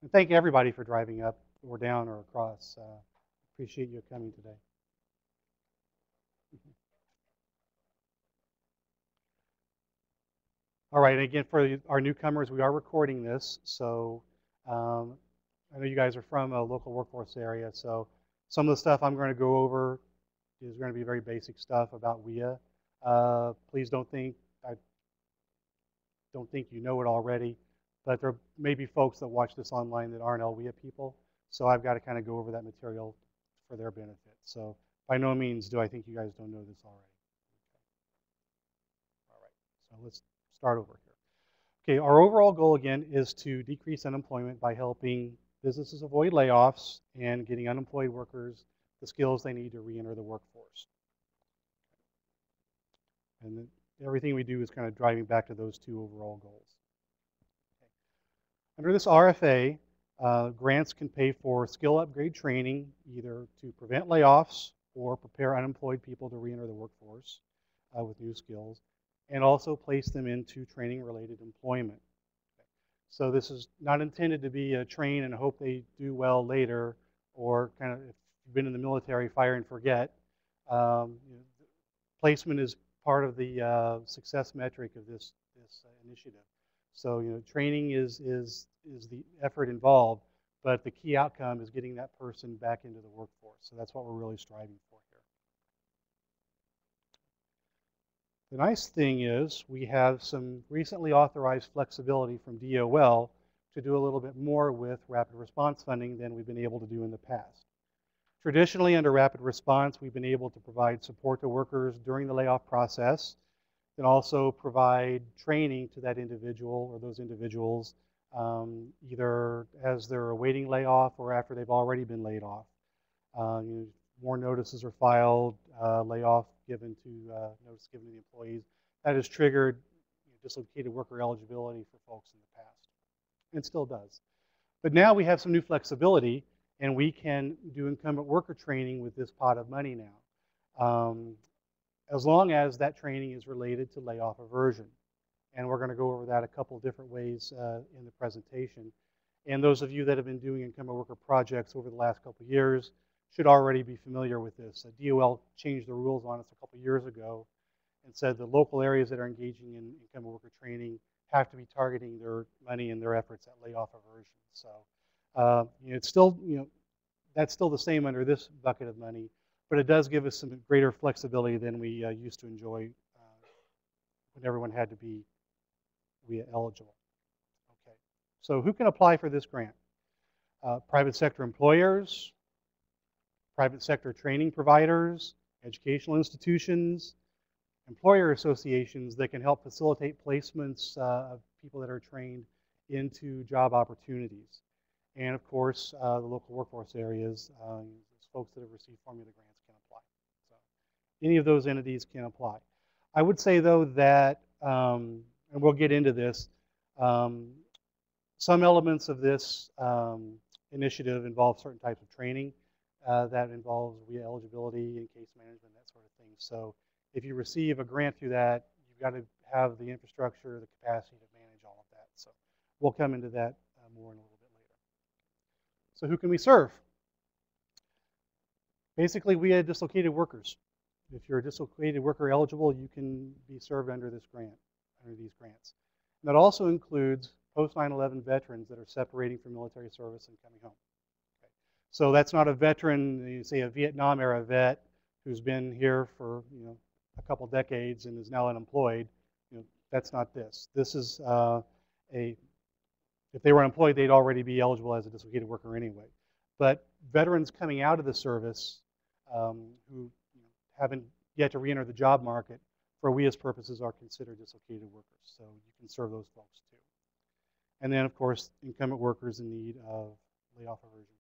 And thank everybody for driving up or down or across. Appreciate you coming today. All right, and again, for our newcomers, we are recording this, so um, I know you guys are from a local workforce area, so some of the stuff I'm going to go over is going to be very basic stuff about WIA. Please I don't think you know it already, but there may be folks that watch this online that aren't LWIA people, so I've got to kind of go over that material for their benefit. So by no means do I think you guys don't know this already. All right, so let's start over here. Okay, our overall goal again is to decrease unemployment by helping businesses avoid layoffs and getting unemployed workers the skills they need to re-enter the workforce. And everything we do is kind of driving back to those two overall goals. Okay. Under this RFA, grants can pay for skill upgrade training, either to prevent layoffs or prepare unemployed people to re-enter the workforce with new skills, and also place them into training-related employment. So this is not intended to be a train and hope they do well later, or kind of if you've been in the military, fire and forget. Placement is part of the success metric of this initiative. So training is the effort involved, but the key outcome is getting that person back into the workforce. So that's what we're really striving for here. The nice thing is we have some recently authorized flexibility from DOL to do a little bit more with rapid response funding than we've been able to do in the past. Traditionally, under rapid response, we've been able to provide support to workers during the layoff process and also provide training to that individual or those individuals either as they're awaiting layoff or after they've already been laid off. More notices are filed, layoff given to notice given to the employees. That has triggered dislocated worker eligibility for folks in the past, and still does. But now we have some new flexibility, and we can do incumbent worker training with this pot of money now, as long as that training is related to layoff aversion. And we're going to go over that a couple different ways in the presentation. And those of you that have been doing incumbent worker projects over the last couple of years should already be familiar with this. DOL changed the rules on us a couple of years ago and said the local areas that are engaging in incumbent worker training have to be targeting their money and their efforts at layoff aversion. So it's still, that's still the same under this bucket of money, but it does give us some greater flexibility than we used to enjoy when everyone had to be WIA eligible. Okay, so who can apply for this grant? Private sector employers, private sector training providers, educational institutions, employer associations that can help facilitate placements of people that are trained into job opportunities. And of course, the local workforce areas, folks that have received formula grants can apply. So any of those entities can apply. I would say though that, and we'll get into this, some elements of this initiative involve certain types of training that involves WIA eligibility and case management, that sort of thing. So if you receive a grant through that, you've got to have the infrastructure, the capacity to manage all of that. So we'll come into that more in a little bit later. So who can we serve? Basically, WIA dislocated workers. If you're a dislocated worker eligible, you can be served under this grant, under these grants. And that also includes post 9/11 veterans that are separating from military service and coming home. Okay. So that's not a veteran, you say a Vietnam era vet who's been here for a couple decades and is now unemployed. That's not this. This is if they were unemployed, they'd already be eligible as a dislocated worker anyway. But veterans coming out of the service who haven't yet to re-enter the job market, for WIA's purposes, are considered dislocated workers. So you can serve those folks too. And then, of course, incumbent workers in need of layoff aversion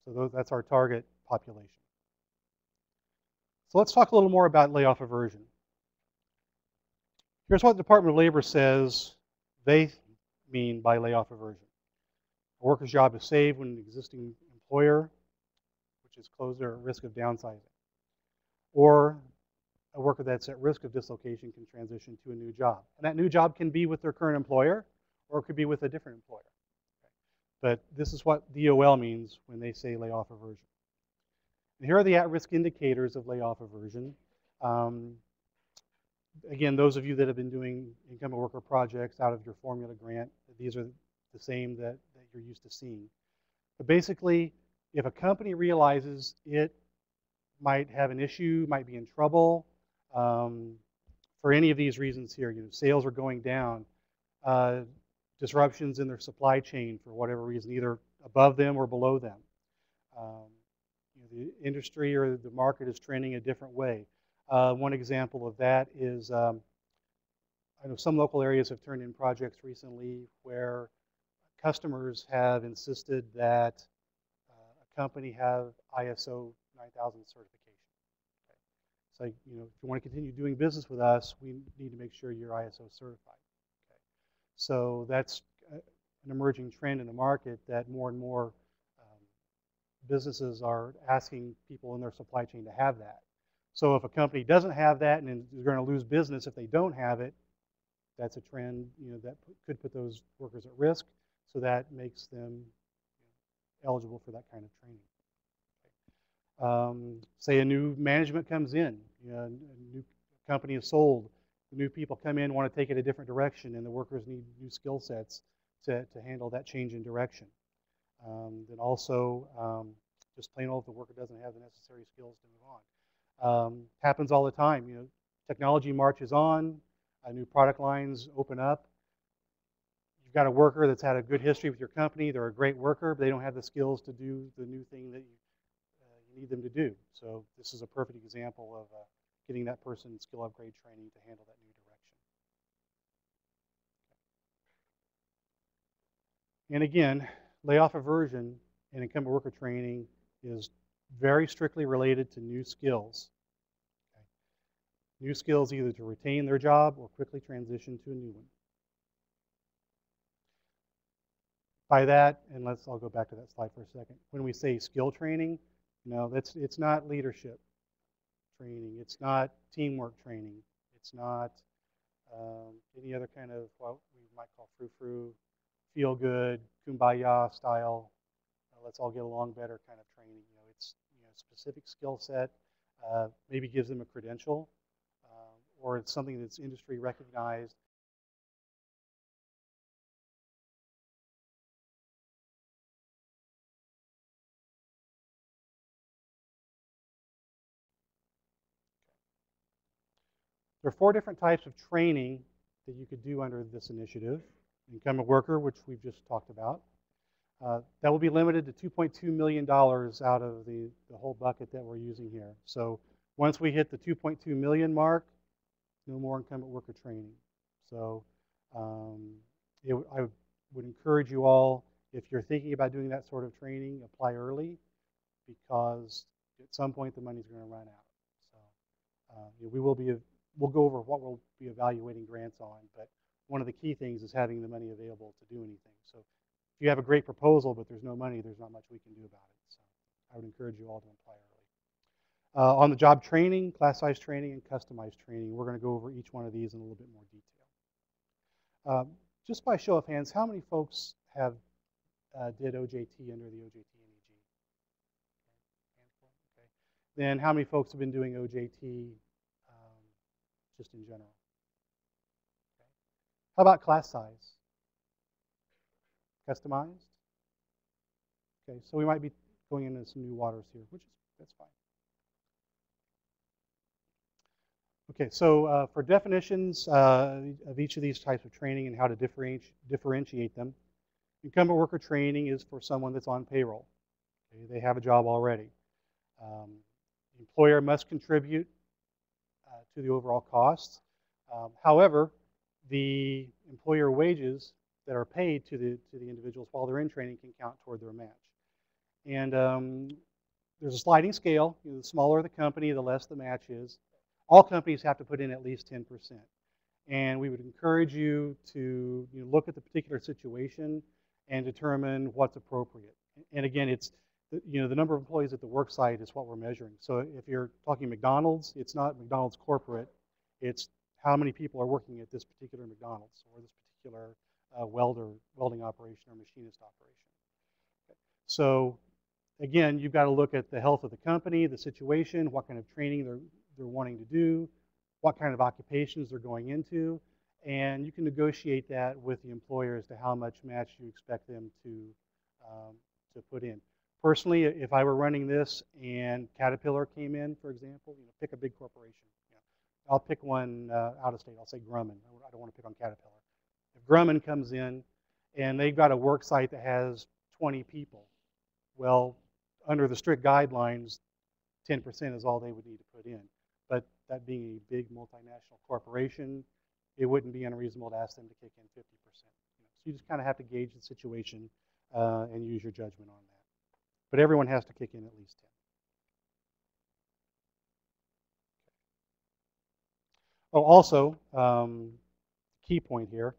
training. So that's our target population. So let's talk a little more about layoff aversion. Here's what the Department of Labor says they mean by layoff aversion. A worker's job is saved when an existing employer, which is closed or at risk of downsizing, or a worker that's at risk of dislocation can transition to a new job. And that new job can be with their current employer, or it could be with a different employer. Okay. But this is what DOL means when they say layoff aversion. And here are the at-risk indicators of layoff aversion. Again, those of you that have been doing incumbent worker projects out of your formula grant, these are the same that you're used to seeing. But basically, if a company realizes it might have an issue, might be in trouble, for any of these reasons here, sales are going down, disruptions in their supply chain for whatever reason, either above them or below them. The industry or the market is trending a different way. One example of that is I know some local areas have turned in projects recently where customers have insisted that a company have ISO 9000 certification. Okay. It's like, if you want to continue doing business with us, we need to make sure you're ISO certified. Okay. So that's an emerging trend in the market that more and more businesses are asking people in their supply chain to have that. So if a company doesn't have that and is going to lose business if they don't have it, that's a trend that could put those workers at risk. So that makes them eligible for that kind of training. Say a new management comes in, a new company is sold, the new people come in, want to take it a different direction, and the workers need new skill sets to handle that change in direction. Then also, just plain old, if the worker doesn't have the necessary skills to move on. Happens all the time. Technology marches on, new product lines open up. You've got a worker that's had a good history with your company. They're a great worker, but they don't have the skills to do the new thing that you need them to do. So this is a perfect example of getting that person skill upgrade training to handle that new direction. And again, layoff aversion and incumbent worker training is very strictly related to new skills. Okay. New skills either to retain their job or quickly transition to a new one. By that, and I'll go back to that slide for a second. When we say skill training, it's not leadership training. It's not teamwork training. It's not any other kind of what we might call frou-frou, feel good, kumbaya style, let's all get along better kind of training. It's specific skill set, maybe gives them a credential, or it's something that's industry recognized. There are 4 different types of training that you could do under this initiative. Incumbent worker, which we've just talked about. That will be limited to $2.2 million out of the whole bucket that we're using here. So once we hit the 2.2 million mark, no more incumbent worker training. So I would encourage you all, if you're thinking about doing that sort of training, apply early, because at some point the money's going to run out. So we'll go over what we'll be evaluating grants on, but one of the key things is having the money available to do anything. So if you have a great proposal but there's no money, there's not much we can do about it. So I would encourage you all to apply early. On the job training, class size training, and customized training, we're going to go over each one of these in a little bit more detail. Just by show of hands, how many folks have did OJT under the OJT NEG? Okay. Then how many folks have been doing OJT just in general? Okay. How about class size? Customized? Okay, so we might be going into some new waters here, that's fine. Okay, so for definitions of each of these types of training and how to differentiate them, incumbent worker training is for someone that's on payroll. Okay, they have a job already. The employer must contribute to the overall costs. However, the employer wages that are paid to the individuals while they're in training can count toward their match. And there's a sliding scale. The smaller the company, the less the match is. All companies have to put in at least 10%. And we would encourage you to look at the particular situation and determine what's appropriate. And again, it's the number of employees at the work site is what we're measuring. So if you're talking McDonald's, it's not McDonald's corporate. It's how many people are working at this particular McDonald's or this particular welding operation or machinist operation. So again, you've got to look at the health of the company, the situation, what kind of training they're wanting to do, what kind of occupations they're going into, and you can negotiate that with the employer as to how much match you expect them um, to put in. Personally, if I were running this and Caterpillar came in, for example, pick a big corporation. I'll pick one out of state. I'll say Grumman. I don't want to pick on Caterpillar. If Grumman comes in and they've got a work site that has 20 people, well, under the strict guidelines, 10% is all they would need to put in. But that being a big multinational corporation, it wouldn't be unreasonable to ask them to kick in 50%. So you just kind of have to gauge the situation and use your judgment on that. But everyone has to kick in at least 10. Oh, also, key point here,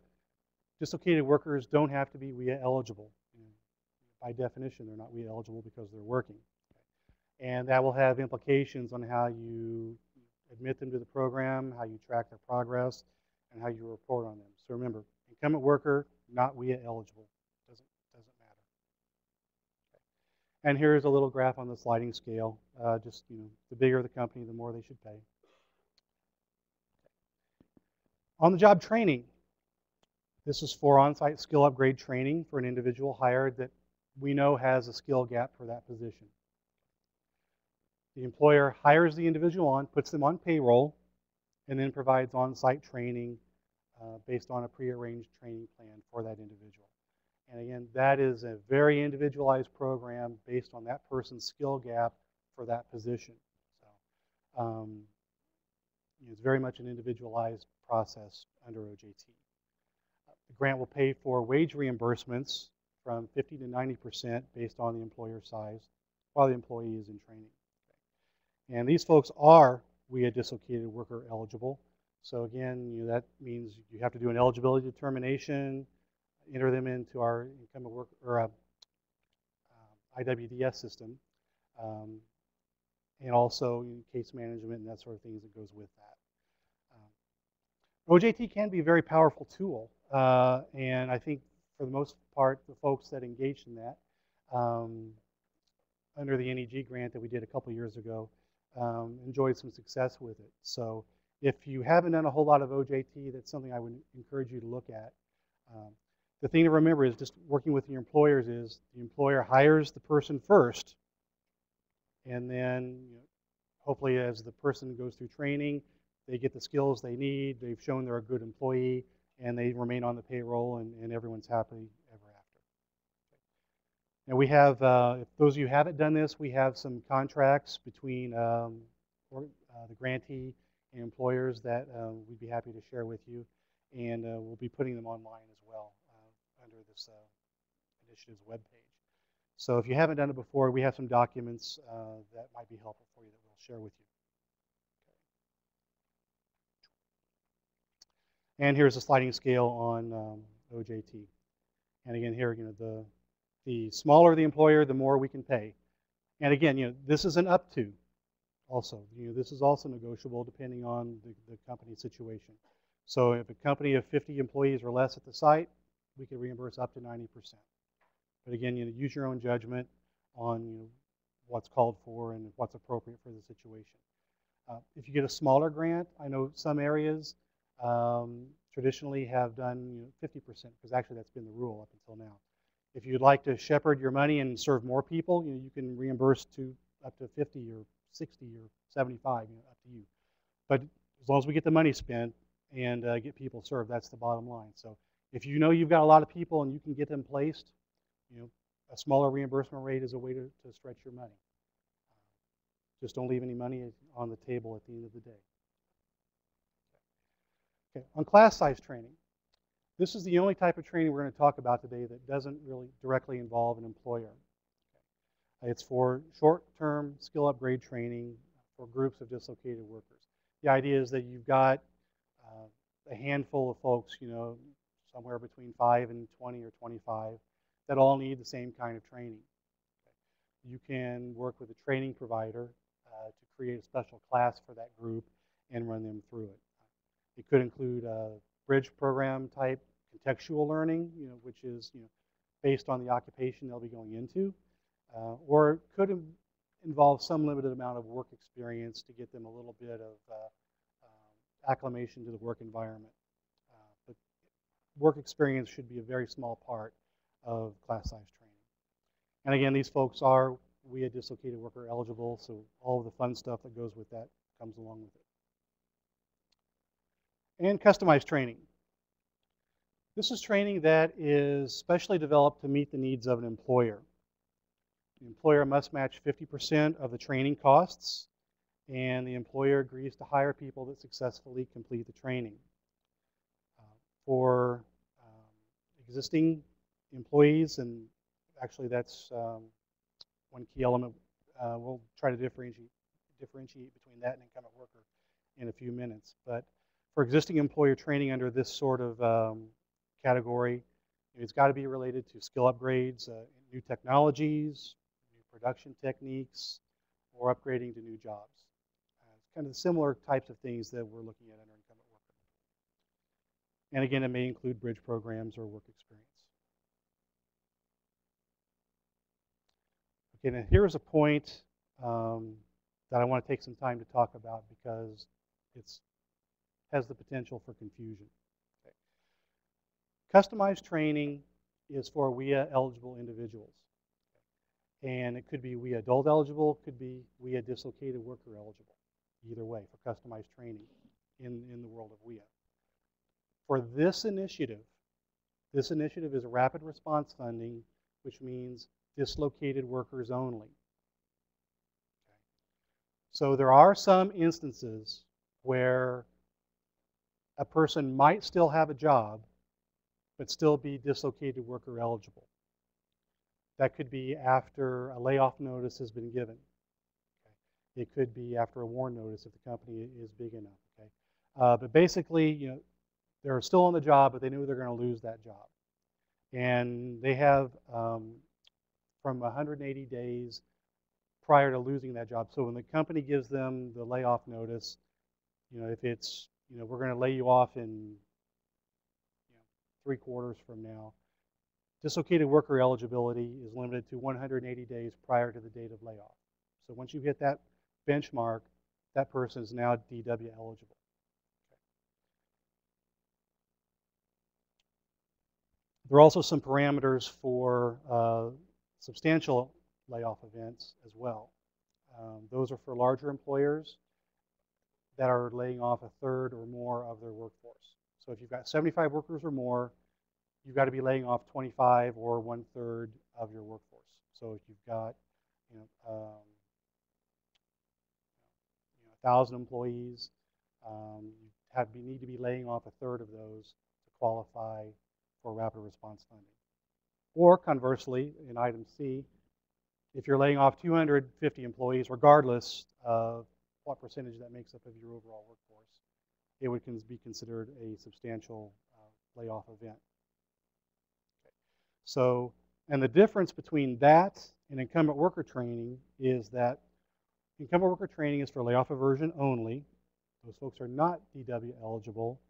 dislocated workers don't have to be WIA eligible. By definition, they're not WIA eligible because they're working. And that will have implications on how you admit them to the program, how you track their progress, and how you report on them. So remember, incumbent worker, not WIA eligible. Doesn't matter. Okay. And here's a little graph on the sliding scale. Just the bigger the company, the more they should pay. On the job training, this is for on-site skill upgrade training for an individual hired that we know has a skill gap for that position. The employer hires the individual on, puts them on payroll, and then provides on-site training based on a prearranged training plan for that individual. And again, that is a very individualized program based on that person's skill gap for that position. So it's very much an individualized process under OJT. The grant will pay for wage reimbursements from 50 to 90% based on the employer size while the employee is in training. And these folks are WIA dislocated worker eligible. So again, that means you have to do an eligibility determination, enter them into our incumbent worker or IWDS system, and also case management and that sort of things that goes with that. OJT can be a very powerful tool, and I think for the most part, the folks that engaged in that under the NEG grant that we did a couple years ago enjoyed some success with it. So if you haven't done a whole lot of OJT, that's something I would encourage you to look at. The thing to remember is just working with your employers is the employer hires the person first, and then hopefully as the person goes through training, they get the skills they need, they've shown they're a good employee, and they remain on the payroll, and everyone's happy ever after. Now we have, if those of you who haven't done this, we have some contracts between the grantee and employers that we'd be happy to share with you, and we'll be putting them online as well under this initiative's webpage. So if you haven't done it before, we have some documents that might be helpful for you that we'll share with you. And here's a sliding scale on OJT. And again, here, the smaller the employer, the more we can pay. And again, this is an up to also. This is also negotiable depending on the company situation. So if a company of 50 employees or less at the site, we can reimburse up to 90%. But again, use your own judgment on what's called for and what's appropriate for the situation. If you get a smaller grant, I know some areas traditionally have done 50%, because actually that's been the rule up until now. If you'd like to shepherd your money and serve more people, you can reimburse up to 50 or 60 or 75, up to you. But as long as we get the money spent and get people served, that's the bottom line. So if you know you've got a lot of people and you can get them placed, a smaller reimbursement rate is a way to stretch your money. Just don't leave any money on the table at the end of the day. Okay, on class size training, this is the only type of training we're going to talk about today that doesn't really directly involve an employer. It's for short-term skill upgrade training for groups of dislocated workers. The idea is that you've got a handful of folks, somewhere between 5 and 20 or 25, that all need the same kind of training. You can work with a training provider to create a special class for that group and run them through it. It could include a bridge program type contextual learning, which is based on the occupation they'll be going into. or it could involve some limited amount of work experience to get them a little bit of acclimation to the work environment. But work experience should be a very small part of class size training. And again, these folks are WIA dislocated worker eligible, so all of the fun stuff that goes with that comes along with it. And customized training. This is training that is specially developed to meet the needs of an employer. The employer must match 50% of the training costs, and the employer agrees to hire people that successfully complete the training. For existing employees, and actually that's one key element, we'll try to differentiate between that and incumbent worker in a few minutes. But for existing employer training under this sort of category, it's got to be related to skill upgrades, new technologies, new production techniques, or upgrading to new jobs. It's kind of the similar types of things that we're looking at under incumbent worker. And again, it may include bridge programs or work experience. Okay, now here's a point that I want to take some time to talk about because it has the potential for confusion. Okay. Customized training is for WIA eligible individuals. And it could be WIA adult eligible, could be WIA dislocated worker eligible. Either way, for customized training in the world of WIA. For this initiative is a rapid response funding, which means dislocated workers only. Okay. So there are some instances where a person might still have a job, but still be dislocated worker eligible. That could be after a layoff notice has been given. Okay. It could be after a warn notice if the company is big enough. Okay. But basically, they're still on the job, but they know they're going to lose that job. And they have from 180 days prior to losing that job. So when the company gives them the layoff notice, if it's, we're going to lay you off in 3 quarters from now, dislocated worker eligibility is limited to 180 days prior to the date of layoff. So once you hit that benchmark, that person is now DW eligible. Okay. There are also some parameters for substantial layoff events as well. Those are for larger employers that are laying off a third or more of their workforce. So if you've got 75 workers or more, you've got to be laying off 25 or 1/3 of your workforce. So if you've got 1,000 employees, you need to be laying off a third of those to qualify for rapid response funding. Or conversely, in item C, if you're laying off 250 employees, regardless of what percentage that makes up of your overall workforce, it would be considered a substantial layoff event. Okay. So, and the difference between that and incumbent worker training is that incumbent worker training is for layoff aversion only. Those folks are not DW eligible,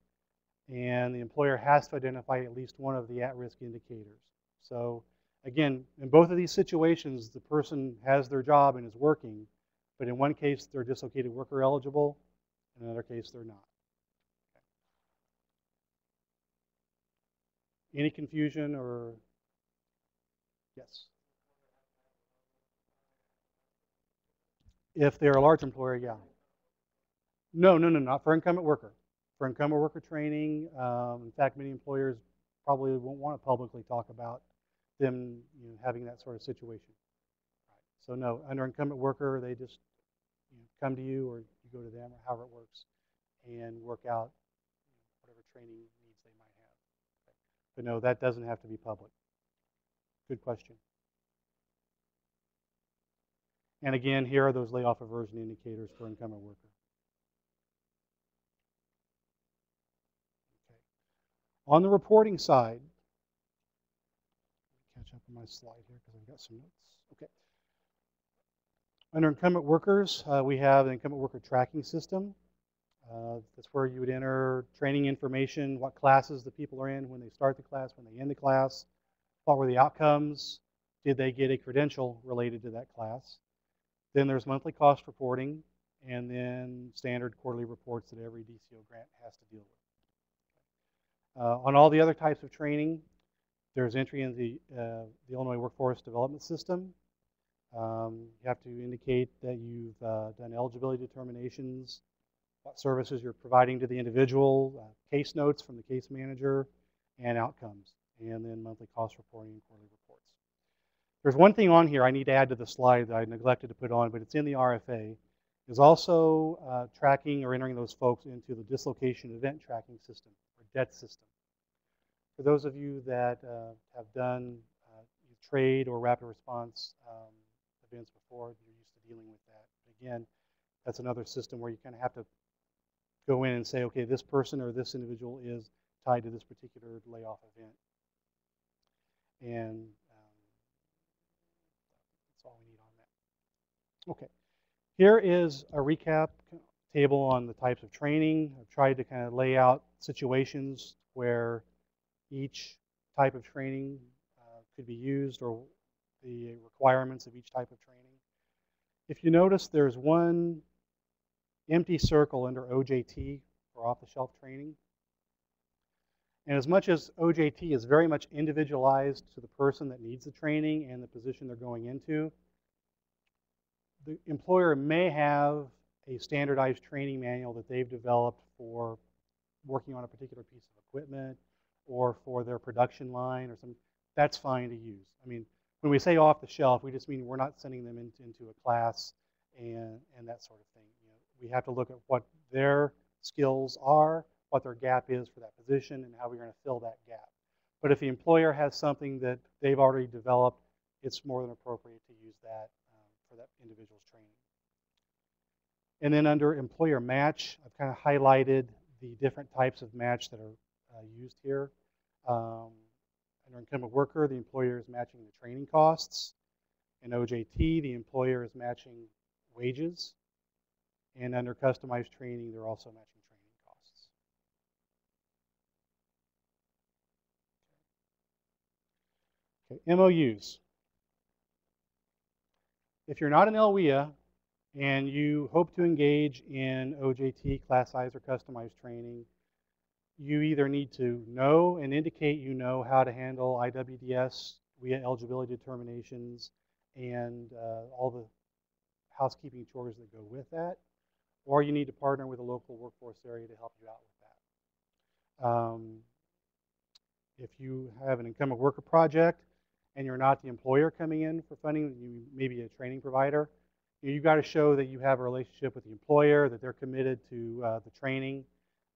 and the employer has to identify at least one of the at-risk indicators. So again, in both of these situations, the person has their job and is working, but in one case they're dislocated worker eligible, in another case they're not. Okay. Any confusion or yes? If they're a large employer, yeah. No, not for incumbent worker. For incumbent worker training, in fact, many employers probably won't want to publicly talk about them having that sort of situation. Right. So no, under incumbent worker, they just come to you or you go to them or however it works and work out whatever training needs they might have. Okay. But no, that doesn't have to be public. Good question. And again, here are those layoff aversion indicators for incumbent worker. Okay. On the reporting side, catch up on my slide here because I've got some notes. Okay. Under incumbent workers, we have an incumbent worker tracking system. That's where you would enter training information, what classes the people are in, when they start the class, when they end the class, what were the outcomes, Did they get a credential related to that class? Then there's monthly cost reporting, and then standard quarterly reports that every DCO grant has to deal with. On all the other types of training, there's entry in the Illinois Workforce Development System. You have to indicate that you've done eligibility determinations, what services you're providing to the individual, case notes from the case manager, and outcomes, and then monthly cost reporting and quarterly reports. There's one thing on here I need to add to the slide that I neglected to put on, but it's in the RFA, is also tracking or entering those folks into the dislocation event tracking system, or DET system. For those of you that have done trade or rapid response events before, you're used to dealing with that. Again, that's another system where you kind of have to go in and say, okay, this person or this individual is tied to this particular layoff event. And that's all we need on that. Okay, here is a recap table on the types of training. I've tried to kind of lay out situations where each type of training could be used, or the requirements of each type of training. If you notice, there's one empty circle under OJT, for off-the-shelf training. And as much as OJT is very much individualized to the person that needs the training and the position they're going into, the employer may have a standardized training manual that they've developed for working on a particular piece of equipment or for their production line or something. That's fine to use. I mean, when we say off the shelf, we just mean we're not sending them into a class and that sort of thing. You know, we have to look at what their skills are, what their gap is for that position, and how we're going to fill that gap. But if the employer has something that they've already developed, it's more than appropriate to use that for that individual's training. And then under employer match, I've kind of highlighted the different types of match that are used here. Under incumbent worker, the employer is matching the training costs. In OJT, the employer is matching wages. And under customized training, they're also matching training costs. Okay, MOUs. If you're not an LWIA and you hope to engage in OJT, class size, or customized training, you either need to know and indicate you know how to handle IWDS, WIA eligibility determinations, and all the housekeeping chores that go with that, or you need to partner with a local workforce area to help you out with that. If you have an incumbent worker project and you're not the employer coming in for funding, you may be a training provider, you've got to show that you have a relationship with the employer, that they're committed to the training,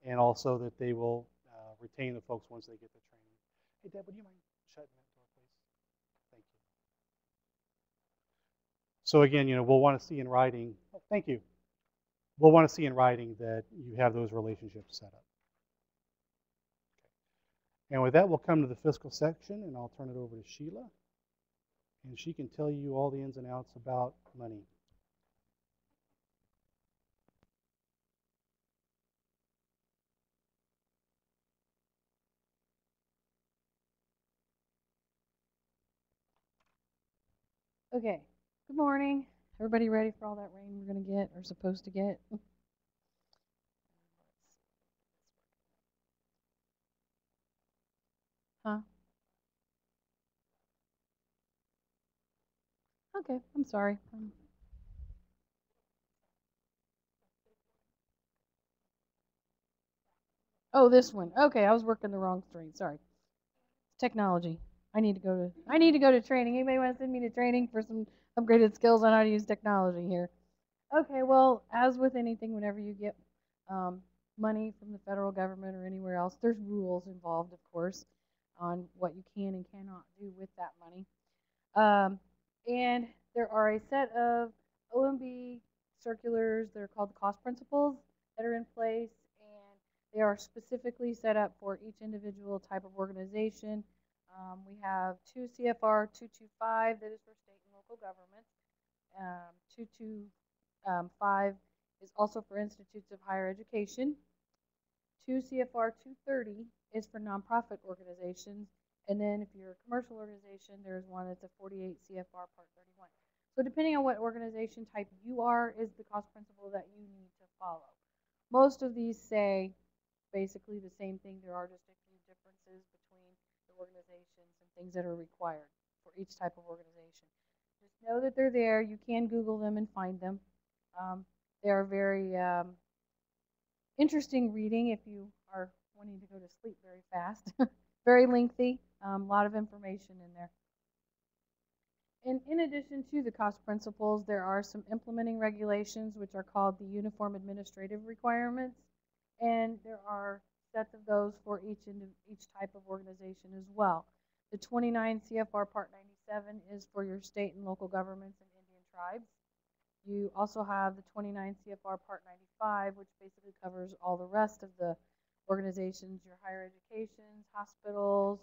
and also that they will retain the folks once they get the training. Hey, Deb, would you mind shutting that door, please? Thank you. So again, you know, we'll want to see in writing. Oh, thank you. We'll want to see in writing that you have those relationships set up. Okay. And with that, we'll come to the fiscal section, and I'll turn it over to Sheila, and she can tell you all the ins and outs about money. Okay, good morning. Everybody ready for all that rain we're going to get or supposed to get? Huh? Okay, I'm sorry. Oh, this one. Okay, I was working the wrong screen. Sorry. Technology. I need to go to training. Anybody want to send me to training for some upgraded skills on how to use technology here? Okay, well, as with anything, whenever you get money from the federal government or anywhere else, there's rules involved, of course, on what you can and cannot do with that money. And there are a set of OMB circulars that are called the cost principles that are in place, and they are specifically set up for each individual type of organization. We have 2 CFR 225 that is for state and local governments. 225 is also for institutes of higher education. 2 CFR 230 is for nonprofit organizations, And then if you're a commercial organization, there's one that's a 48 CFR Part 31. So depending on what organization type you are is the cost principle that you need to follow. Most of these say basically the same thing. There are just a few differences between the organizations and things that are required for each type of organization. Just know that they're there. You can Google them and find them. They are very interesting reading if you are wanting to go to sleep very fast. Very lengthy, a lot of information in there. And in addition to the cost principles, there are some implementing regulations, which are called the Uniform Administrative Requirements. And there are sets of those for each type of organization as well. The 29 CFR Part 97 is for your state and local governments and Indian tribes. You also have the 29 CFR Part 95, which basically covers all the rest of the organizations, your higher educations, hospitals,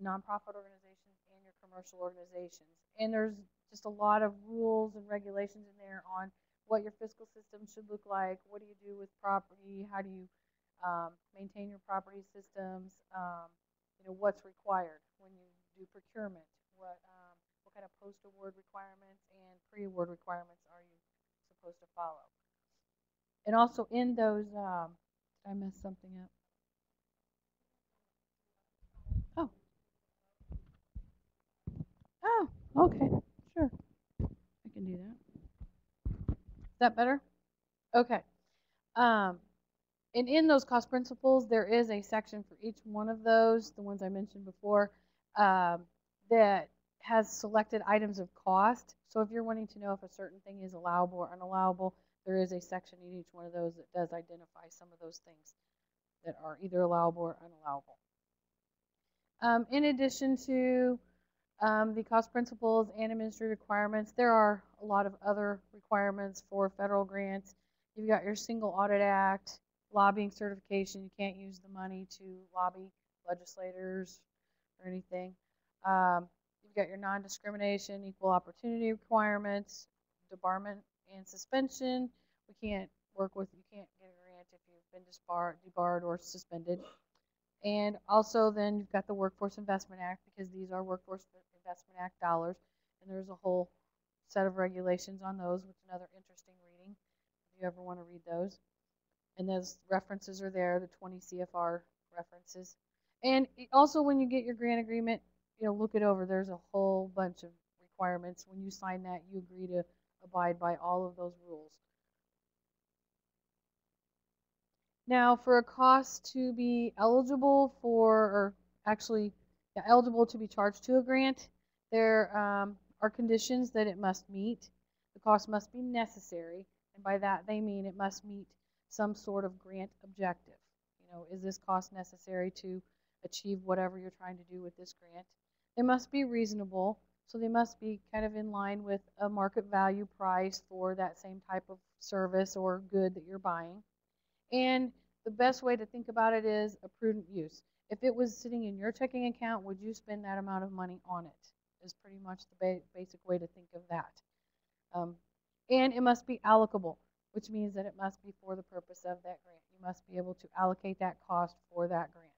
nonprofit organizations, and your commercial organizations. And there's just a lot of rules and regulations in there on what your fiscal system should look like, what do you do with property, how do you maintain your property systems, what's required when you do procurement, what kind of post-award requirements and pre-award requirements are you supposed to follow. And also in those, did I mess something up? Oh. Oh, okay, sure. I can do that. Is that better? Okay. And in those cost principles, there is a section for each one of those, the ones I mentioned before, that has selected items of cost. So if you're wanting to know if a certain thing is allowable or unallowable, there is a section in each one of those that does identify some of those things that are either allowable or unallowable. In addition to the cost principles and administrative requirements, there are a lot of other requirements for federal grants. You've got your Single Audit Act, lobbying certification. You can't use the money to lobby legislators or anything. You've got your non-discrimination, equal opportunity requirements, debarment and suspension. You can't get a grant if you've been debarred or suspended. And also then you've got the Workforce Investment Act, because these are Workforce Investment Act dollars. And there's a whole set of regulations on those, which is another interesting reading if you ever want to read those. And those references are there, the 20 CFR references. And also when you get your grant agreement, look it over. There's a whole bunch of requirements. When you sign that, you agree to abide by all of those rules. Now, for a cost to be eligible eligible to be charged to a grant, there are conditions that it must meet. The cost must be necessary, and by that they mean it must meet some sort of grant objective. Is this cost necessary to achieve whatever you're trying to do with this grant? They must be reasonable, so they must be kind of in line with a market value price for that same type of service or good that you're buying. And the best way to think about it is a prudent use. If it was sitting in your checking account, would you spend that amount of money on it? Is pretty much the basic way to think of that. And it must be allocable, which means that it must be for the purpose of that grant. You must be able to allocate that cost for that grant.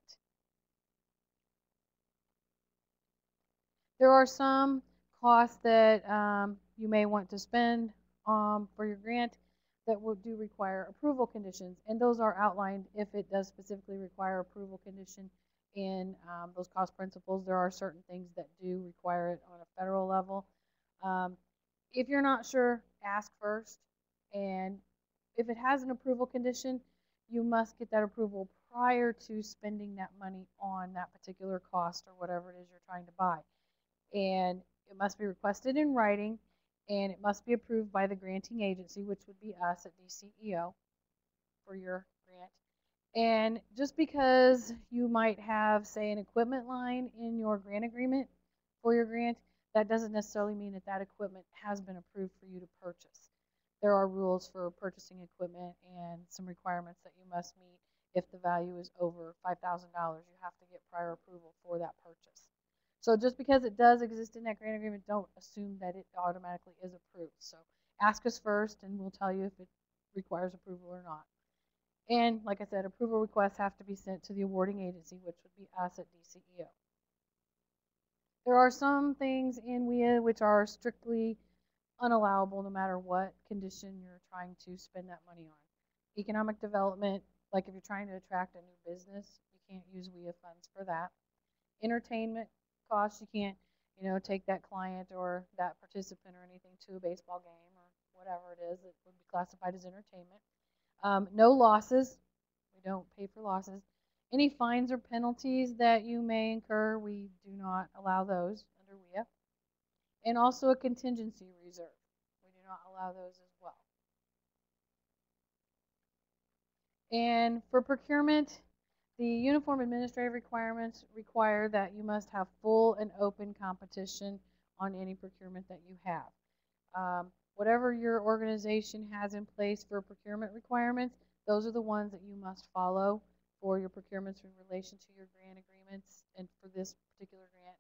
There are some costs that you may want to spend for your grant that do require approval conditions, and those are outlined if it does specifically require approval condition in those cost principles. There are certain things that do require it on a federal level. If you're not sure, ask first, and if it has an approval condition, you must get that approval prior to spending that money on that particular cost or whatever it is you're trying to buy. And it must be requested in writing, and it must be approved by the granting agency, which would be us at DCEO for your grant. And just because you might have, say, an equipment line in your grant agreement for your grant, that doesn't necessarily mean that that equipment has been approved for you to purchase. There are rules for purchasing equipment and some requirements that you must meet. If the value is over $5,000, you have to get prior approval for that purchase. So just because it does exist in that grant agreement, don't assume that it automatically is approved. So ask us first, and we'll tell you if it requires approval or not. And like I said, approval requests have to be sent to the awarding agency, which would be us at DCEO. There are some things in WIA which are strictly unallowable no matter what condition you're trying to spend that money on. Economic development, like if you're trying to attract a new business, you can't use WIA funds for that. Entertainment costs, you can't, take that client or that participant or anything to a baseball game or whatever it is that would be classified as entertainment. No losses. We don't pay for losses. Any fines or penalties that you may incur, we do not allow those under WIA. And also a contingency reserve. We do not allow those as well. And for procurement, the uniform administrative requirements require that you must have full and open competition on any procurement that you have. Whatever your organization has in place for procurement requirements, those are the ones that you must follow for your procurements in relation to your grant agreements and for this particular grant.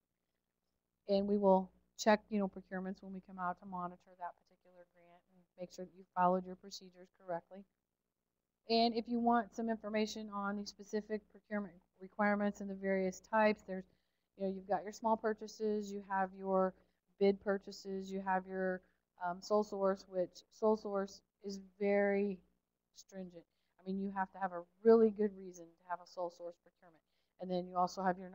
And we will check, procurements when we come out to monitor that particular grant and make sure that you followed your procedures correctly. And if you want some information on the specific procurement requirements and the various types, there's, you've got your small purchases, you have your bid purchases, you have your sole source, which sole source is very stringent. I mean, you have to have a really good reason to have a sole source procurement. And then you also have your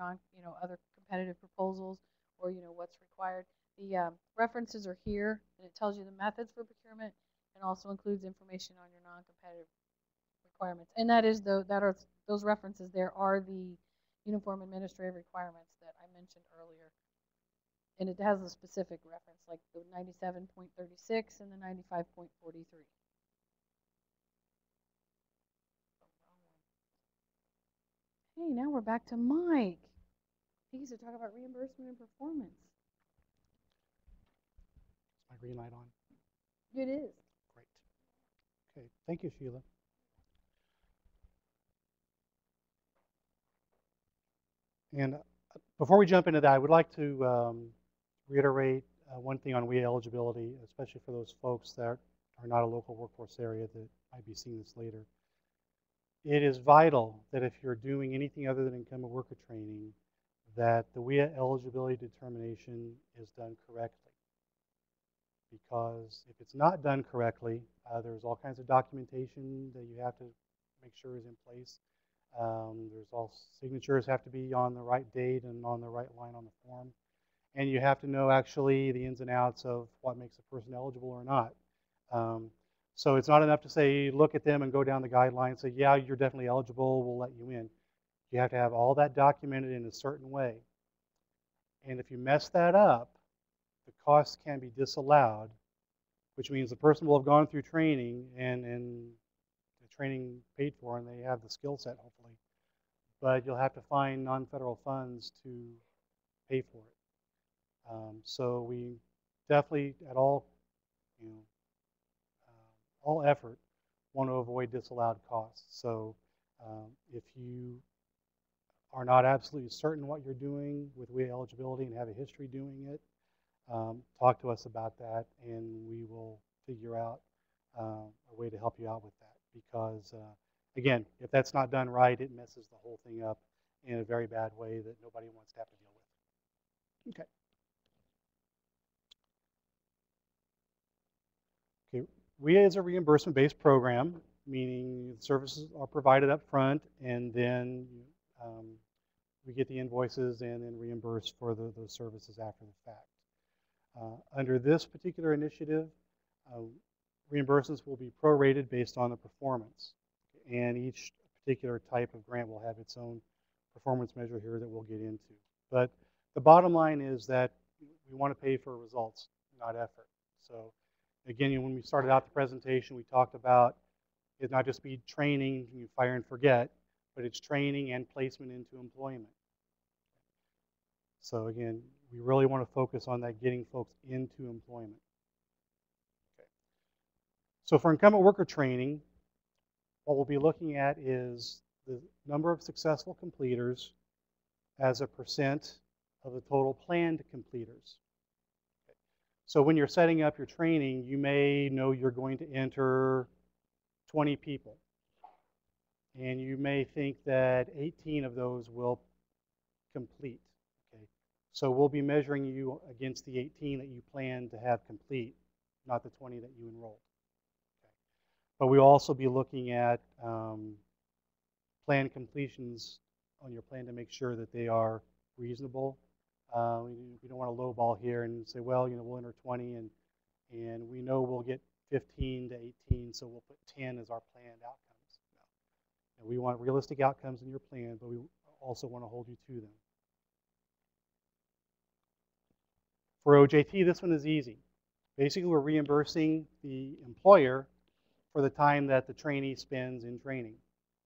other competitive proposals or, what's required. The references are here, and it tells you the methods for procurement and also includes information on your non-competitive requirements. And that is those references there are the uniform administrative requirements that I mentioned earlier. And it has a specific reference, like the 97.36 and the 95.43. Hey, now we're back to Mike. He's to talk about reimbursement and performance. Is my green light on? It is. Great. Okay, thank you, Sheila. And before we jump into that, I would like to reiterate one thing on WIA eligibility, especially for those folks that are not a local workforce area that might be seeing this later. It is vital that if you're doing anything other than incumbent worker training, that the WIA eligibility determination is done correctly. Because if it's not done correctly, there's all kinds of documentation that you have to make sure is in place. There's all signatures have to be on the right date and on the right line on the form. And you have to know actually the ins and outs of what makes a person eligible or not. So it's not enough to say, look at them and go down the guidelines, say, yeah, you're definitely eligible, we'll let you in. You have to have all that documented in a certain way. And if you mess that up, the costs can be disallowed, which means the person will have gone through training and the training paid for, and they have the skill set, hopefully. But you'll have to find non-federal funds to pay for it. So we definitely, at all effort, want to avoid disallowed costs. So if you are not absolutely certain what you're doing with WIA eligibility and have a history doing it, talk to us about that, and we will figure out a way to help you out with that. Because, again, if that's not done right, it messes the whole thing up in a very bad way that nobody wants to have to deal with. Okay. Okay. WIA is a reimbursement-based program, meaning services are provided up front, and then we get the invoices and then reimburse for those services after the fact. Under this particular initiative, reimbursements will be prorated based on the performance, and each particular type of grant will have its own performance measure here that we'll get into. But the bottom line is that we want to pay for results, not effort. So again, when we started out the presentation, we talked about it not just be training, you fire and forget, but it's training and placement into employment. So again, we really want to focus on that, getting folks into employment. Okay. So for incumbent worker training, what we'll be looking at is the number of successful completers as a percent of the total planned completers. Okay. So when you're setting up your training, you may know you're going to enter 20 people. And you may think that 18 of those will complete. Okay. So we'll be measuring you against the 18 that you plan to have complete, not the 20 that you enrolled. Okay. But we'll also be looking at plan completions on your plan to make sure that they are reasonable. We don't want to lowball here and say, well, we'll enter 20 and we know we'll get 15 to 18, so we'll put 10 as our planned outcomes. No. And we want realistic outcomes in your plan, but we also want to hold you to them. For OJT, this one is easy. Basically, we're reimbursing the employer for the time that the trainee spends in training.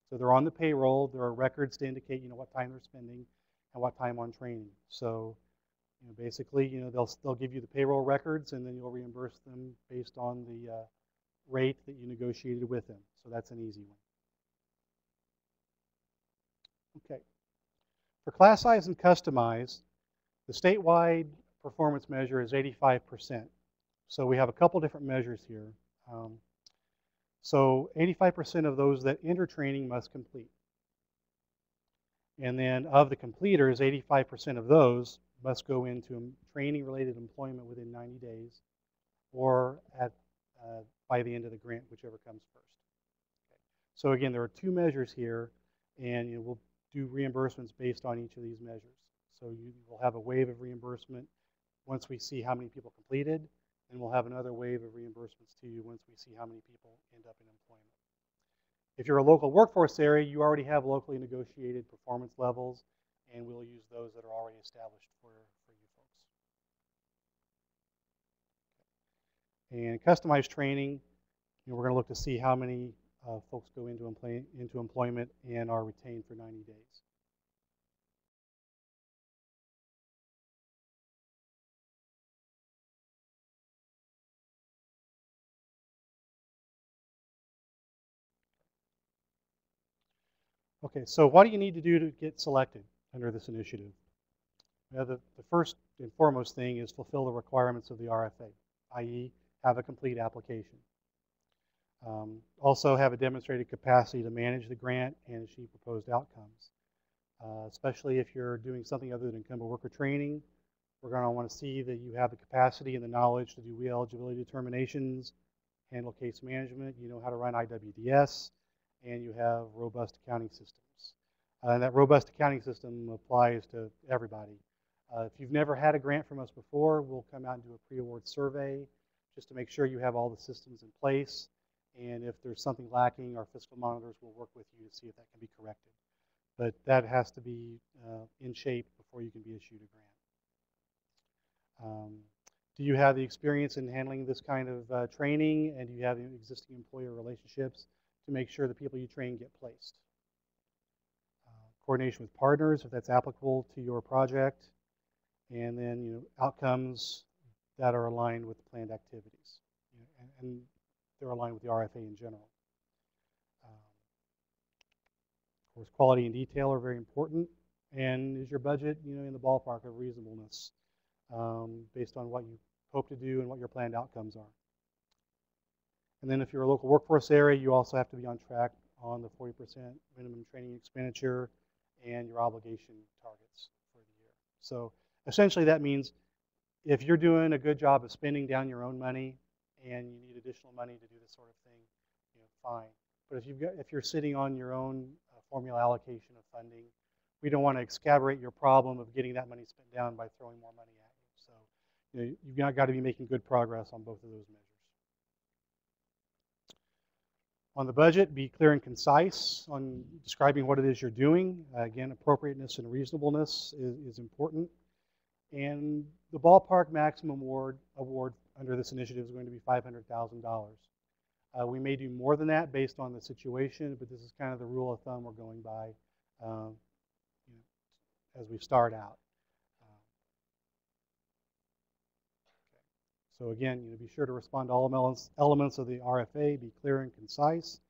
So they're on the payroll. There are records to indicate, what time they're spending and what time on training. So, basically, they'll give you the payroll records, and then you'll reimburse them based on the rate that you negotiated with them. So that's an easy one. Okay. For class size and customize, the statewide performance measure is 85%. So we have a couple different measures here. So 85% of those that enter training must complete. And then of the completers, 85% of those must go into training-related employment within 90 days or by the end of the grant, whichever comes first. Okay. So again, there are two measures here, and we'll do reimbursements based on each of these measures. So you will have a wave of reimbursement once we see how many people completed, and we'll have another wave of reimbursements to you once we see how many people end up in employment. If you're a local workforce area, you already have locally negotiated performance levels, and we'll use those that are already established for you folks. And customized training, we're going to look to see how many folks go into employment and are retained for 90 days. Okay, so what do you need to do to get selected under this initiative? Well, the first and foremost thing is fulfill the requirements of the RFA, i.e. have a complete application. Also have a demonstrated capacity to manage the grant and achieve proposed outcomes. Especially if you're doing something other than incumbent worker training, we're going to want to see that you have the capacity and the knowledge to do WIA eligibility determinations, handle case management, you know how to run IWDS, and you have robust accounting systems. And that robust accounting system applies to everybody. If you've never had a grant from us before, we'll come out and do a pre-award survey just to make sure you have all the systems in place. And if there's something lacking, our fiscal monitors will work with you to see if that can be corrected. But that has to be in shape before you can be issued a grant. Do you have the experience in handling this kind of training, and do you have existing employer relationships to make sure the people you train get placed? Coordination with partners, if that's applicable to your project, and then outcomes that are aligned with the planned activities, and they're aligned with the RFA in general. Of course, quality and detail are very important, and is your budget in the ballpark of reasonableness based on what you hope to do and what your planned outcomes are. And then if you're a local workforce area, you also have to be on track on the 40% minimum training expenditure and your obligation targets for the year. So essentially that means if you're doing a good job of spending down your own money and you need additional money to do this sort of thing, fine. But if you're sitting on your own formula allocation of funding, we don't want to exacerbate your problem of getting that money spent down by throwing more money at you. So you've got to be making good progress on both of those measures. On the budget, be clear and concise on describing what it is you're doing. Again, appropriateness and reasonableness is important. And the ballpark maximum award under this initiative is going to be $500,000. We may do more than that based on the situation, but this is kind of the rule of thumb we're going by as we start out. So again, be sure to respond to all elements of the RFA, be clear and concise.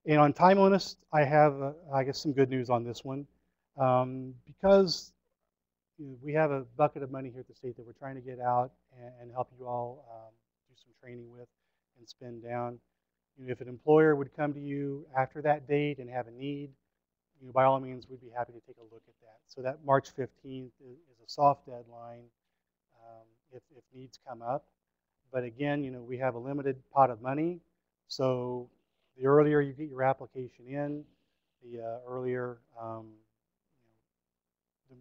And on timeliness, I have, I guess, some good news on this one. Because we have a bucket of money here at the state that we're trying to get out and help you all do some training with and spend down. If an employer would come to you after that date and have a need, by all means, we'd be happy to take a look at that. So that March 15th is a soft deadline if needs come up. But again, we have a limited pot of money, so the earlier you get your application in, the earlier,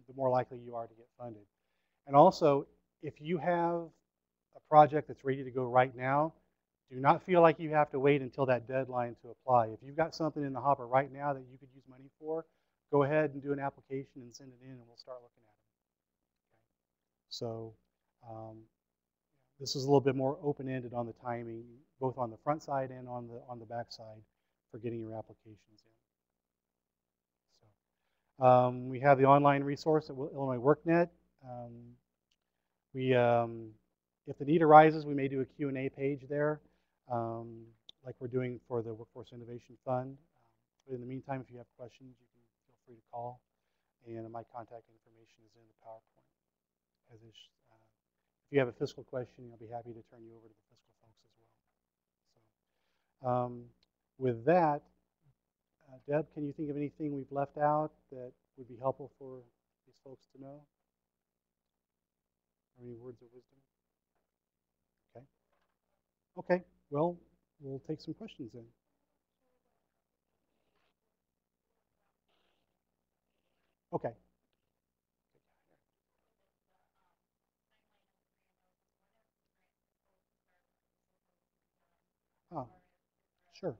the more likely you are to get funded. And also, if you have a project that's ready to go right now, do not feel like you have to wait until that deadline to apply. If you've got something in the hopper right now that you could use money for, go ahead and do an application and send it in, and we'll start looking at it. Okay. So this is a little bit more open-ended on the timing, both on the front side and on the back side for getting your applications in. So we have the online resource at Illinois WorkNet. If the need arises, we may do a Q&A page there, like we're doing for the Workforce Innovation Fund. But in the meantime, if you have questions, you can feel free to call, and my contact information is in the PowerPoint. If you have a fiscal question, I'll be happy to turn you over to the fiscal folks as well. So, with that, Deb, can you think of anything we've left out that would be helpful for these folks to know? Or any words of wisdom? Okay. Okay. Well, we'll take some questions then. Okay. Oh, sure.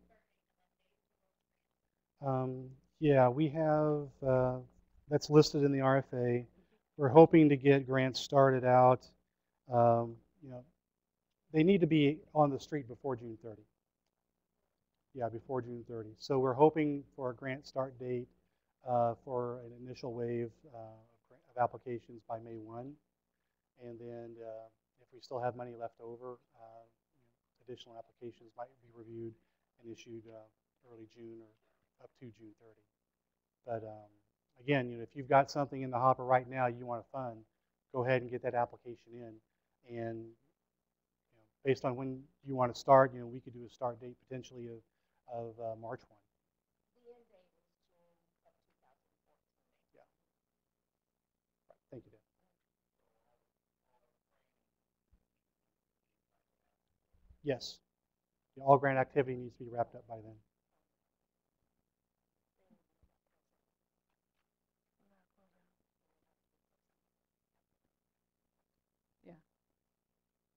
Yeah, we have, that's listed in the RFA. We're hoping to get grants started out. They need to be on the street before June 30. Yeah, before June 30. So we're hoping for a grant start date for an initial wave of applications by May 1. And then if we still have money left over, additional applications might be reviewed and issued early June or up to June 30. But again, if you've got something in the hopper right now you want to fund, go ahead and get that application in. And based on when you want to start, we could do a start date potentially of March 1. The end date is June of 2014. Yeah. Right. Thank you, Deb. Yes. All grant activity needs to be wrapped up by then.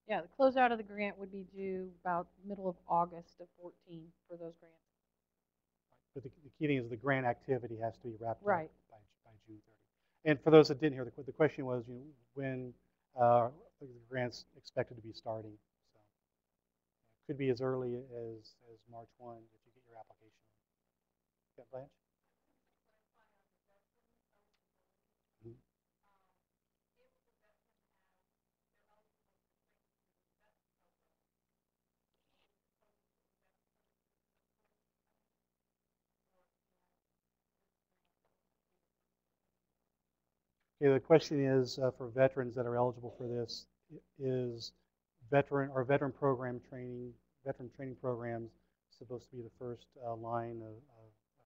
Yeah, the closeout of the grant would be due about middle of August of 14 for those grants. But the key thing is the grant activity has to be wrapped Right. up by June 30. And for those that didn't hear, the question was, when the grant's expected to be starting. So it could be as early as March 1 if you get your application. Yeah, Blanche? Mm-hmm. Okay, the question is for veterans that are eligible for this, is veteran program training, veteran training programs supposed to be the first line of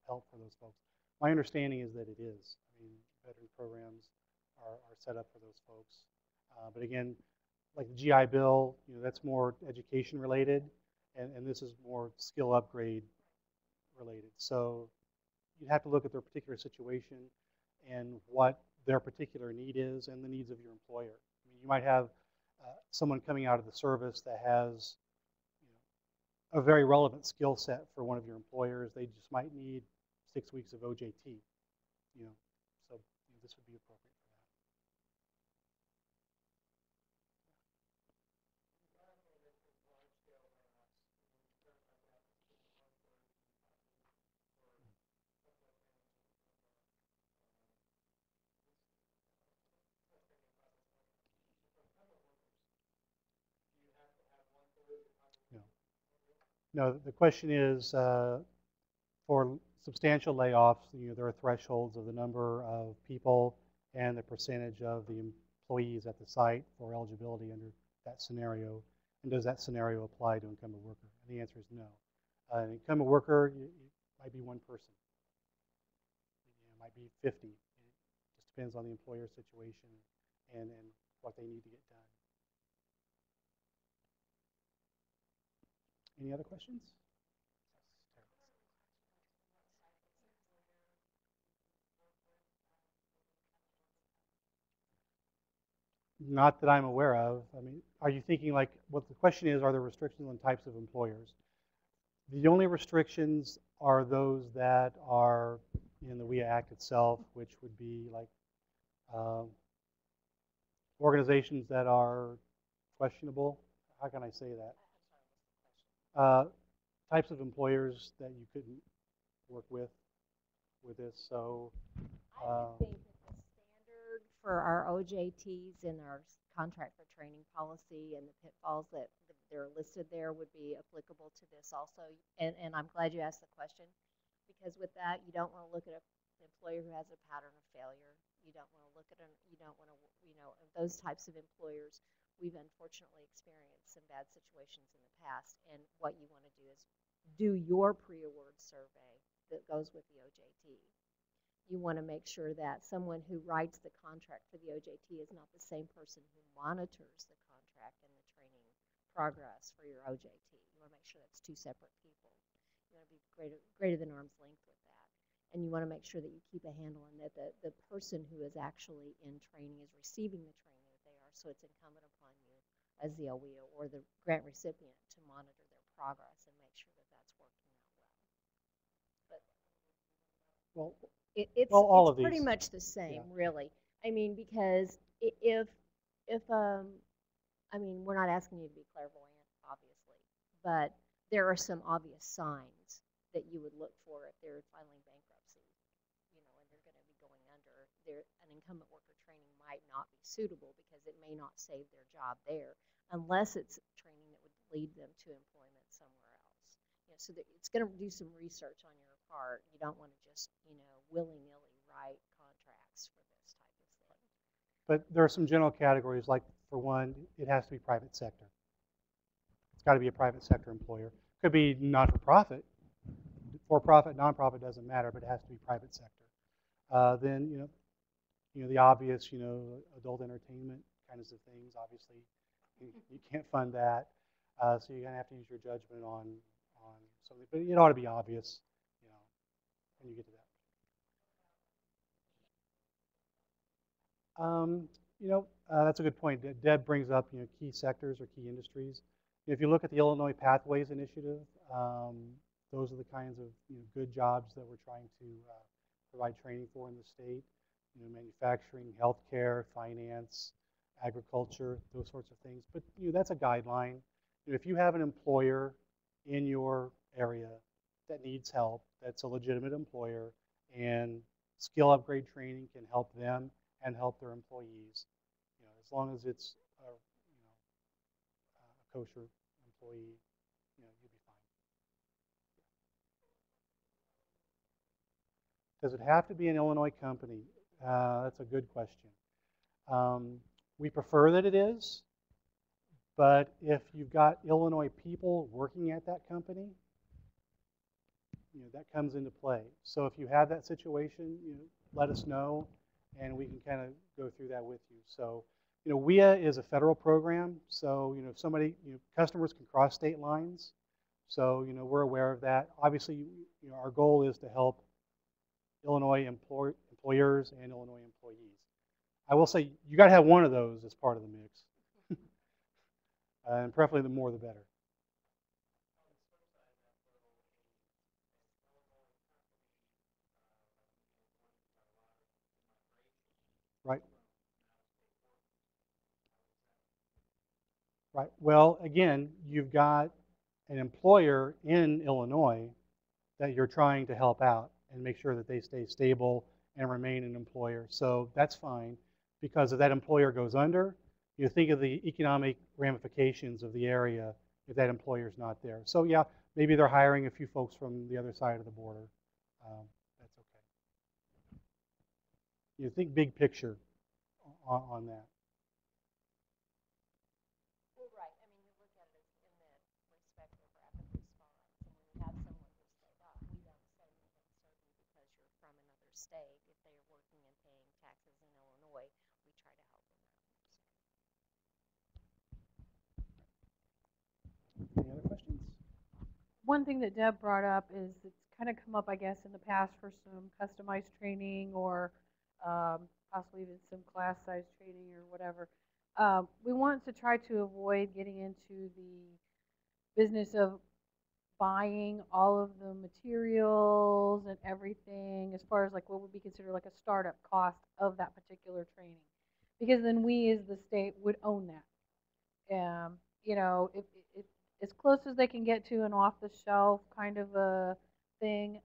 help for those folks? My understanding is that it is. I mean, veteran programs are set up for those folks. But again, like the GI Bill, that's more education related, and this is more skill upgrade related. So you'd have to look at their particular situation and what their particular need is and the needs of your employer. I mean, you might have someone coming out of the service that has a very relevant skill set for one of your employers. They just might need 6 weeks of OJT, so this would be appropriate for that. No, the question is for substantial layoffs, there are thresholds of the number of people and the percentage of the employees at the site for eligibility under that scenario. And does that scenario apply to incumbent worker? And the answer is no. An incumbent worker, it might be one person. might be 50. It just depends on the employer situation and what they need to get done. Any other questions? Not that I'm aware of. I mean, are you thinking like, what the question is, are there restrictions on types of employers? The only restrictions are those that are in the WIA Act itself, which would be like organizations that are questionable. How can I say that? Types of employers that you couldn't work with this. So I would think that the standard for our OJTs and our contract for training policy and the pitfalls that they're listed there would be applicable to this also. And I'm glad you asked the question, because with that, you don't want to look at an employer who has a pattern of failure. You don't want to look at you don't want to, those types of employers. We've unfortunately experienced some bad situations in the past, and what you want to do is do your pre-award survey that goes with the OJT. You want to make sure that someone who writes the contract for the OJT is not the same person who monitors the contract and the training progress for your OJT. You want to make sure that's two separate people. You want to be greater than arm's length with that. And you want to make sure that you keep a handle on that the person who is actually in training is receiving the training that they are. So it's incumbent upon you as the LWIA or the grant recipient to monitor their progress and make sure that that's working out well. But it's pretty much the same, really. I mean, because if I mean, we're not asking you to be clairvoyant, obviously, but there are some obvious signs that you would look for if they're filing bankruptcy, and they're going to be going under. An incumbent worker training might not be suitable because it may not save their job there, unless it's training that would lead them to employment somewhere else. So that it's going to do some research on your part. You don't want to just, willy-nilly write contracts for this type of thing. but there are some general categories, like for one, it has to be private sector. It's got to be a private sector employer. Could be not-for-profit, for-profit, non-profit, doesn't matter, but it has to be private sector. Then the obvious, adult entertainment kinds of things. Obviously, you can't fund that, so you're gonna have to use your judgment on something. But it ought to be obvious, when you get to that. That's a good point. Deb brings up, key sectors or key industries. If you look at the Illinois Pathways Initiative, those are the kinds of good jobs that we're trying to provide training for in the state. Manufacturing, healthcare, finance, agriculture, those sorts of things. But that's a guideline. If you have an employer in your area that needs help, that's a legitimate employer, and skill upgrade training can help them and help their employees. As long as it's a kosher employee, you'll be fine. Does it have to be an Illinois company? That's a good question. We prefer that it is, but if you've got Illinois people working at that company, that comes into play. So if you have that situation, let us know, and we can kind of go through that with you. So, WIA is a federal program, so if somebody, customers can cross state lines. So we're aware of that. Obviously, our goal is to help Illinois employers and Illinois employees. I will say you got to have one of those as part of the mix, and preferably the more the better. Right. Right. Well, again, you've got an employer in Illinois that you're trying to help out and make sure that they stay stable and remain an employer. So that's fine, because if that employer goes under, you think of the economic ramifications of the area if that employer is not there. So yeah, maybe they're hiring a few folks from the other side of the border. That's okay. Think big picture on that. Well, right. I mean, you look at it in the respect of rapid response, and when you have someone who said, "Oh, we don't say you don't serve you because you're from another state. If they're working and paying taxes in Illinois, we try to help them out. Any other questions? One thing that Deb brought up is it's kind of come up, I guess, in the past for some customized training or possibly even some class size training or whatever. We want to try to avoid getting into the business of buying all of the materials and everything as far as like what would be considered like a startup cost of that particular training. Because then we as the state would own that. You know, if as close as they can get to an off-the-shelf kind of a thing.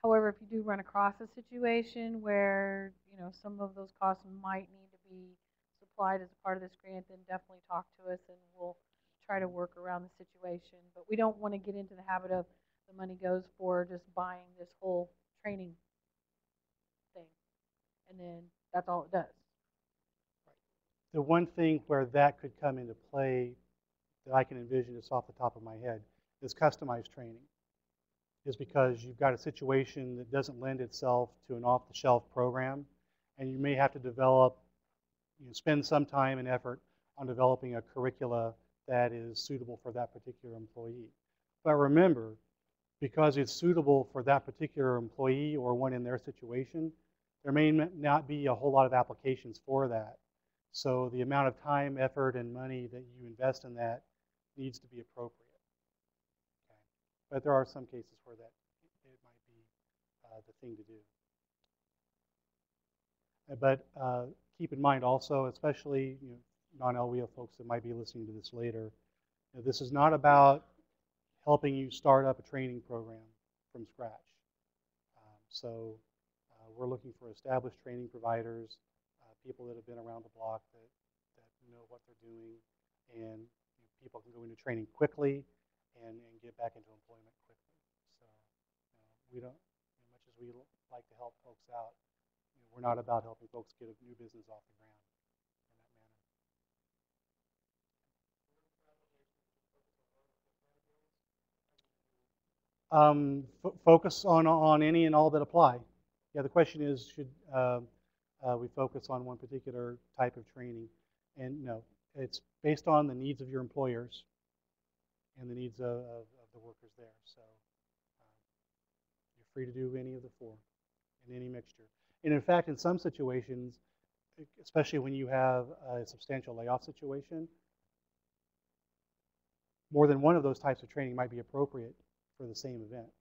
However, if you do run across a situation where you know some of those costs might need to be supplied as a part of this grant, then definitely talk to us and we'll try to work around the situation. But we don't want to get into the habit of the money goes for just buying this whole training thing, and then that's all it does. The one thing where that could come into play that I can envision just off the top of my head is customized training. Is because you've got a situation that doesn't lend itself to an off-the-shelf program, and you may have to develop, spend some time and effort on developing a curricula that is suitable for that particular employee. But remember, because it's suitable for that particular employee or one in their situation, there may not be a whole lot of applications for that. So the amount of time, effort, and money that you invest in that needs to be appropriate. Okay. But there are some cases where that it might be the thing to do. But keep in mind also, especially non-LWIA folks that might be listening to this later, this is not about helping you start up a training program from scratch. So we're looking for established training providers, people that have been around the block that know what they're doing, and people can go into training quickly and get back into employment quickly. So we don't, as much as we like to help folks out, we're not about helping folks get a new business off the ground in that manner. Focus on any and all that apply. Yeah, the question is, should we focus on one particular type of training? And no, it's based on the needs of your employers and the needs of the workers there. So you're free to do any of the four in any mixture. And in fact, in some situations, especially when you have a substantial layoff situation, more than one of those types of training might be appropriate for the same event.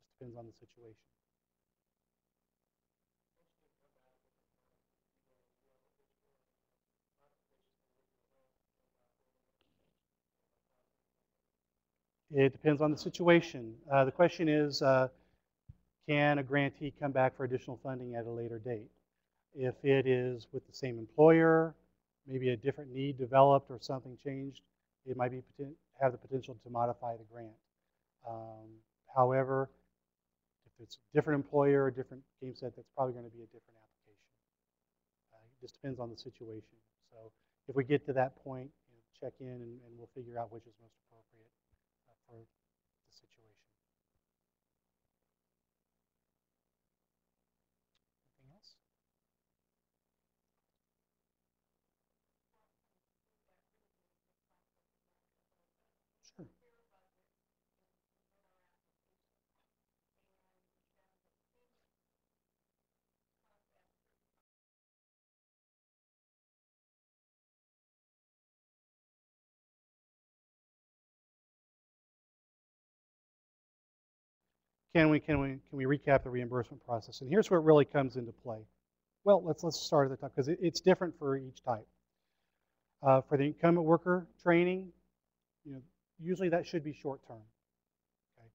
Just depends on the situation. It depends on the situation. The question is, can a grantee come back for additional funding at a later date? If it is with the same employer, maybe a different need developed or something changed, it might have the potential to modify the grant. However, if it's a different employer, a different game set, that's probably going to be a different application. It just depends on the situation. So if we get to that point, check in and we'll figure out which is most appropriate for the situation. Anything else? Sure. Can we recap the reimbursement process? And here's where it really comes into play. Well, let's start at the top because it's different for each type. For the incumbent worker training, usually that should be short term. Okay?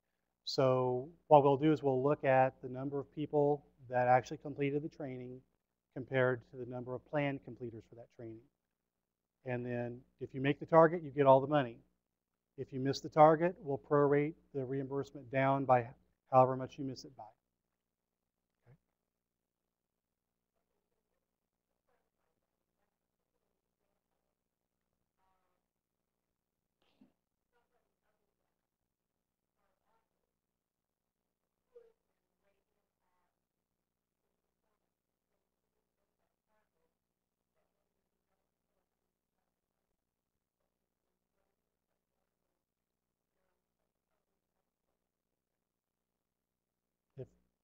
So what we'll do is we'll look at the number of people that actually completed the training compared to the number of planned completers for that training. And then if you make the target, you get all the money. If you miss the target, we'll prorate the reimbursement down by however much you miss it by. Okay.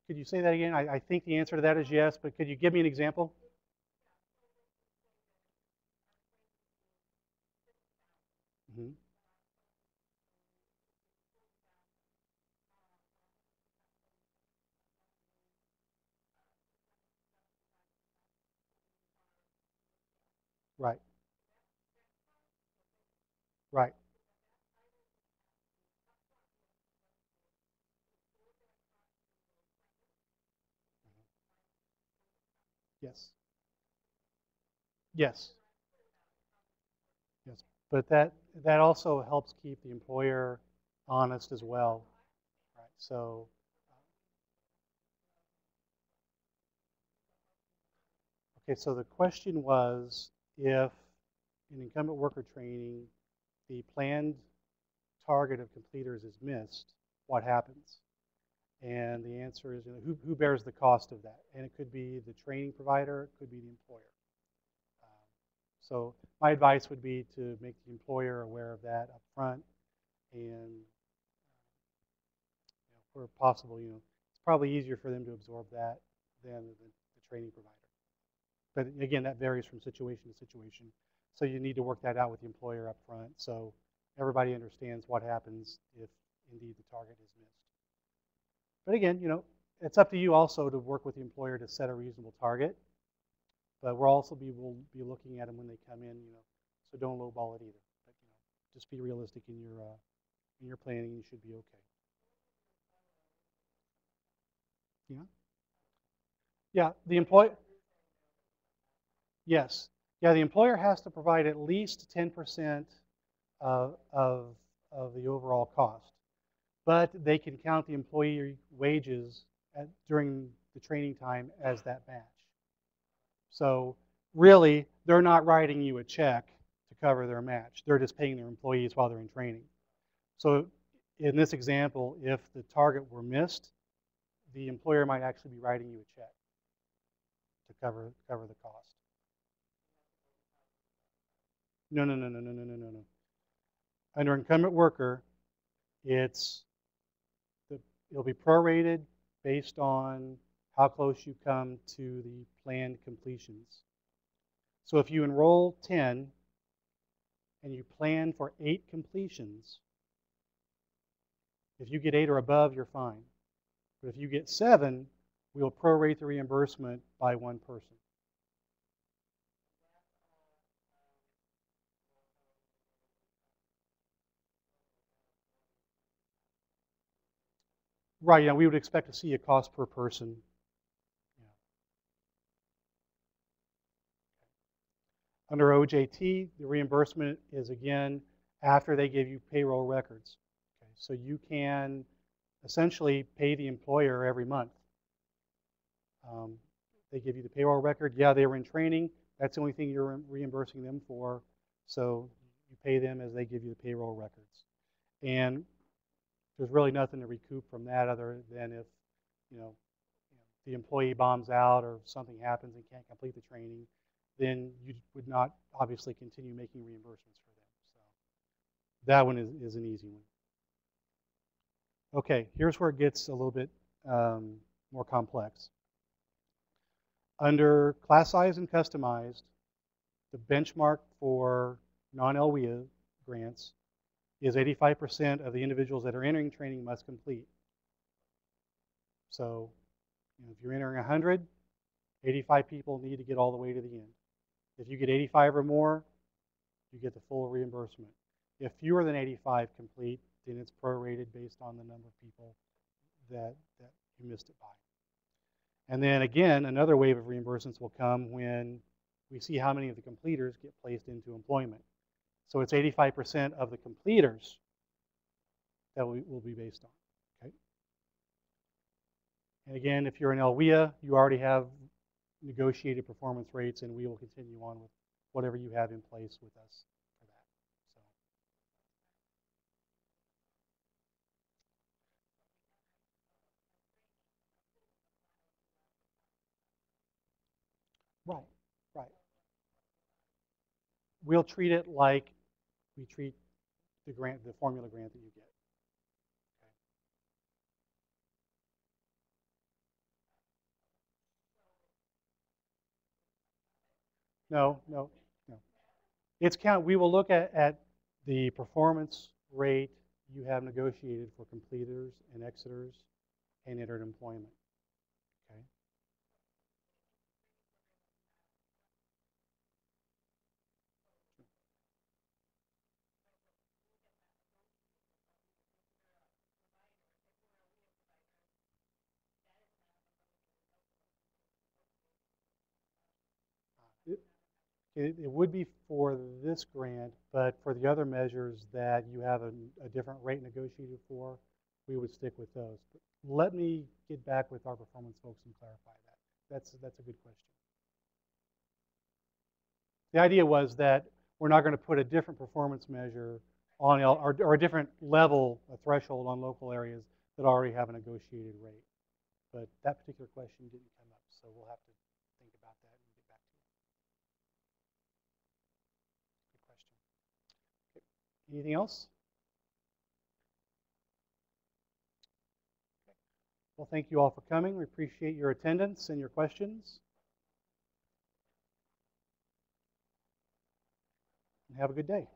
Could you say that again? I think the answer to that is yes, but could you give me an example? Mm-hmm. Right, right. Yes, yes, yes. But that also helps keep the employer honest as well. Right. So, okay. So the question was, if in incumbent worker training, the planned target of completers is missed, what happens? And the answer is, who bears the cost of that? And it could be the training provider, it could be the employer. Um, so my advice would be to make the employer aware of that up front, and where possible, it's probably easier for them to absorb that than the training provider. But again, that varies from situation to situation. So you need to work that out with the employer up front, so everybody understands what happens if indeed the target is missed. But again, it's up to you also to work with the employer to set a reasonable target. But we'll be looking at them when they come in, so don't lowball it either. But just be realistic in your planning. You should be okay. Yeah. Yeah. Yes. Yeah. The employer has to provide at least 10% of, of of the overall cost, but they can count the employee wages during the training time as that match. So really, they're not writing you a check to cover their match. They're just paying their employees while they're in training. So in this example, if the target were missed, the employer might actually be writing you a check to cover the cost. No, no, no, no, no, no, no, no, no. Under incumbent worker, it's it'll be prorated based on how close you come to the planned completions. So if you enroll 10 and you plan for 8 completions, if you get 8 or above, you're fine. But if you get 7, we'll prorate the reimbursement by one person. Right, we would expect to see a cost per person. Yeah. Under OJT, the reimbursement is again after they give you payroll records. Okay, so you can essentially pay the employer every month. They give you the payroll record. Yeah, they were in training. That's the only thing you're reimbursing them for. So you pay them as they give you the payroll records. And there's really nothing to recoup from that other than if, the employee bombs out or something happens and can't complete the training, then you would not obviously continue making reimbursements for them. So that one is an easy one. Okay, here's where it gets a little bit more complex. Under class size and customized, the benchmark for non-LWIA grants is 85% of the individuals that are entering training must complete. So if you're entering 100, 85 people need to get all the way to the end. If you get 85 or more, you get the full reimbursement. If fewer than 85 complete, then it's prorated based on the number of people that you missed it by. And then again, another wave of reimbursements will come when we see how many of the completers get placed into employment. So it's 85% of the completers that will be based on. Okay. And again, if you're an LWIA, you already have negotiated performance rates, and we will continue on with whatever you have in place with us for that. So, right, right. We'll treat it like we treat the formula grant that you get. No, no, no. It's count. We will look at the performance rate you have negotiated for completers and exiters and entered employment. Okay. It would be for this grant, but for the other measures that you have a different rate negotiated for, we would stick with those. But let me get back with our performance folks and clarify that. That's a good question. The idea was that we're not going to put a different performance measure on or a different level, a threshold on local areas that already have a negotiated rate. But that particular question didn't come up, so we'll have to think about that and get back to you. Good question. Okay. Anything else? Okay. Well, thank you all for coming. We appreciate your attendance and your questions. And have a good day.